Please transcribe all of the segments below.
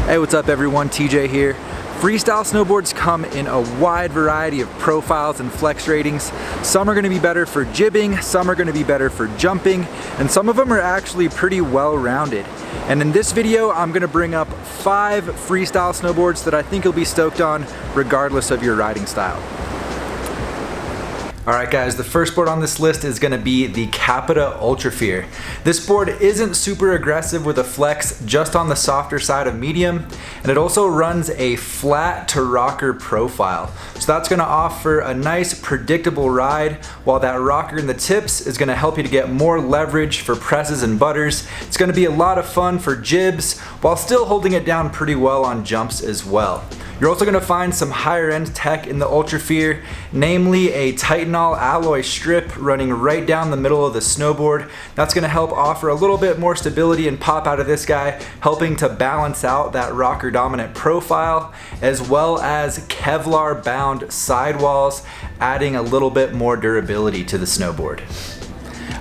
Hey, what's up everyone, TJ here. Freestyle snowboards come in a wide variety of profiles and flex ratings. Some are going to be better for jibbing, some are going to be better for jumping, and some of them are actually pretty well rounded. And in this video, I'm going to bring up 5 freestyle snowboards that I think you'll be stoked on regardless of your riding style. Alright guys, the first board on this list is going to be the Capita Ultra Fear. This board isn't super aggressive with a flex, just on the softer side of medium, and it also runs a flat to rocker profile. So that's going to offer a nice predictable ride, while that rocker in the tips is going to help you to get more leverage for presses and butters. It's going to be a lot of fun for jibs, while still holding it down pretty well on jumps as well. You're also going to find some higher end tech in the Ultra Fear, namely a Titanol alloy strip running right down the middle of the snowboard. That's going to help offer a little bit more stability and pop out of this guy, helping to balance out that rocker dominant profile, as well as Kevlar bound sidewalls, adding a little bit more durability to the snowboard.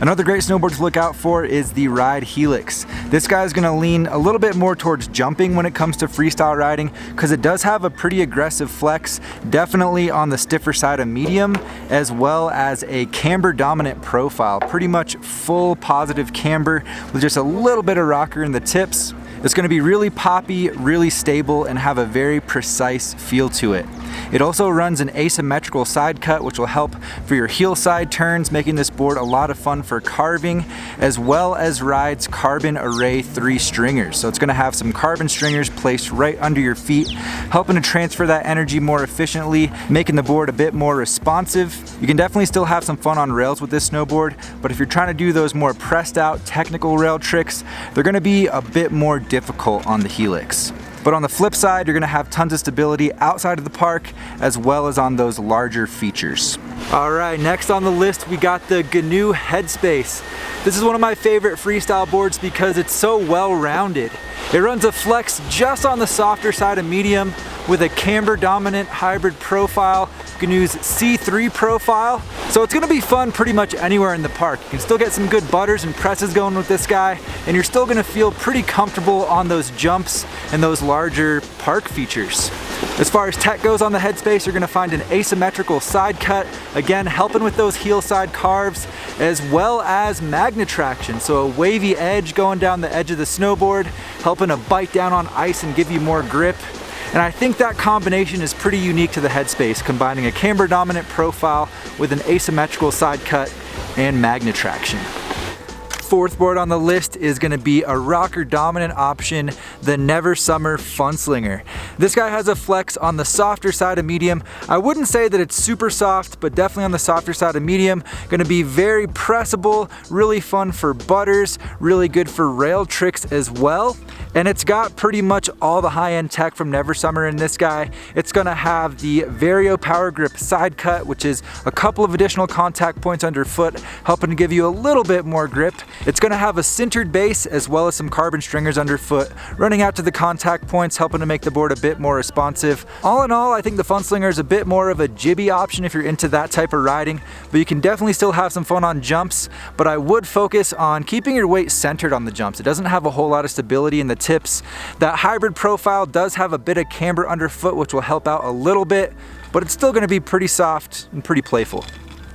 Another great snowboard to look out for is the Ride Helix. This guy is going to lean a little bit more towards jumping when it comes to freestyle riding, because it does have a pretty aggressive flex, definitely on the stiffer side of medium, as well as a camber dominant profile, pretty much full positive camber with just a little bit of rocker in the tips. It's going to be really poppy, really stable, and have a very precise feel to it. It also runs an asymmetrical side cut, which will help for your heel side turns, making this board a lot of fun for carving, as well as rides carbon array 3 stringers. So it's going to have some carbon stringers placed right under your feet, helping to transfer that energy more efficiently, making the board a bit more responsive. You can definitely still have some fun on rails with this snowboard, but if you're trying to do those more pressed out technical rail tricks, they're going to be a bit more difficult on the Helix. But on the flip side, you're going to have tons of stability outside of the park, as well as on those larger features. Alright, next on the list we got the GNU Headspace. This is one of my favorite freestyle boards because it's so well rounded. It runs a flex just on the softer side of medium with a camber dominant hybrid profile, GNU's C3 profile. So it's going to be fun pretty much anywhere in the park. You can still get some good butters and presses going with this guy, and you're still going to feel pretty comfortable on those jumps and those larger park features. As far as tech goes on the Headspace, you're going to find an asymmetrical side cut, again helping with those heel side carves, as well as magnet traction, so a wavy edge going down the edge of the snowboard, helping to bite down on ice and give you more grip. And I think that combination is pretty unique to the Headspace, combining a camber dominant profile with an asymmetrical side cut and magnet traction. Fourth board on the list is going to be a rocker dominant option, the Never Summer Funlinger. This guy has a flex on the softer side of medium. I wouldn't say that it's super soft, but definitely on the softer side of medium. Going to be very pressable, really fun for butters, really good for rail tricks as well. And it's got pretty much all the high-end tech from Never Summer in this guy. It's going to have the Vario Power Grip side cut, which is a couple of additional contact points underfoot, helping to give you a little bit more grip. It's going to have a sintered base as well as some carbon stringers underfoot, running out to the contact points, helping to make the board a bit more responsive. All in all, I think the Funlinger is a bit more of a jibby option if you're into that type of riding, but you can definitely still have some fun on jumps. But I would focus on keeping your weight centered on the jumps. It doesn't have a whole lot of stability in the tips. That hybrid profile does have a bit of camber underfoot, which will help out a little bit, but it's still going to be pretty soft and pretty playful.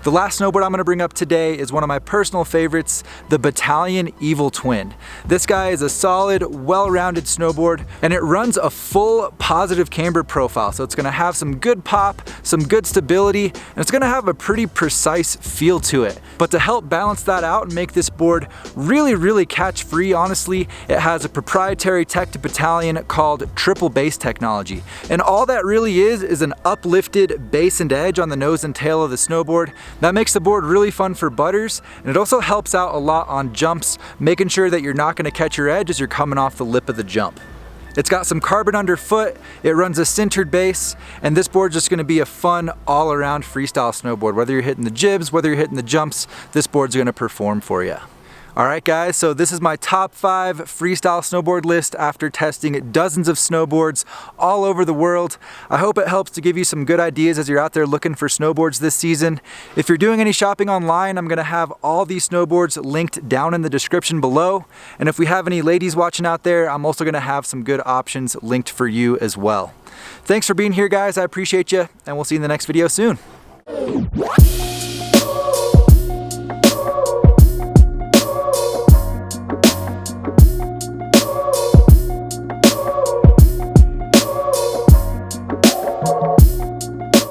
The last snowboard I'm going to bring up today is one of my personal favorites, the Battalion Evil Twin. This guy is a solid, well-rounded snowboard, and it runs a full positive camber profile, so it's going to have some good pop, some good stability, and it's going to have a pretty precise feel to it. But to help balance that out and make this board really catch-free, honestly, it has a proprietary tech to Battalion called triple base technology. And all that really is an uplifted base and edge on the nose and tail of the snowboard. That makes the board really fun for butters, and it also helps out a lot on jumps, making sure that you're not going to catch your edge as you're coming off the lip of the jump. It's got some carbon underfoot, it runs a sintered base, and this board's just going to be a fun all-around freestyle snowboard. Whether you're hitting the jibs, whether you're hitting the jumps, this board's going to perform for you. Alright guys, so this is my top 5 freestyle snowboard list after testing dozens of snowboards all over the world. I hope it helps to give you some good ideas as you're out there looking for snowboards this season. If you're doing any shopping online, I'm going to have all these snowboards linked down in the description below. And if we have any ladies watching out there, I'm also going to have some good options linked for you as well. Thanks for being here guys, I appreciate you, and we'll see you in the next video soon.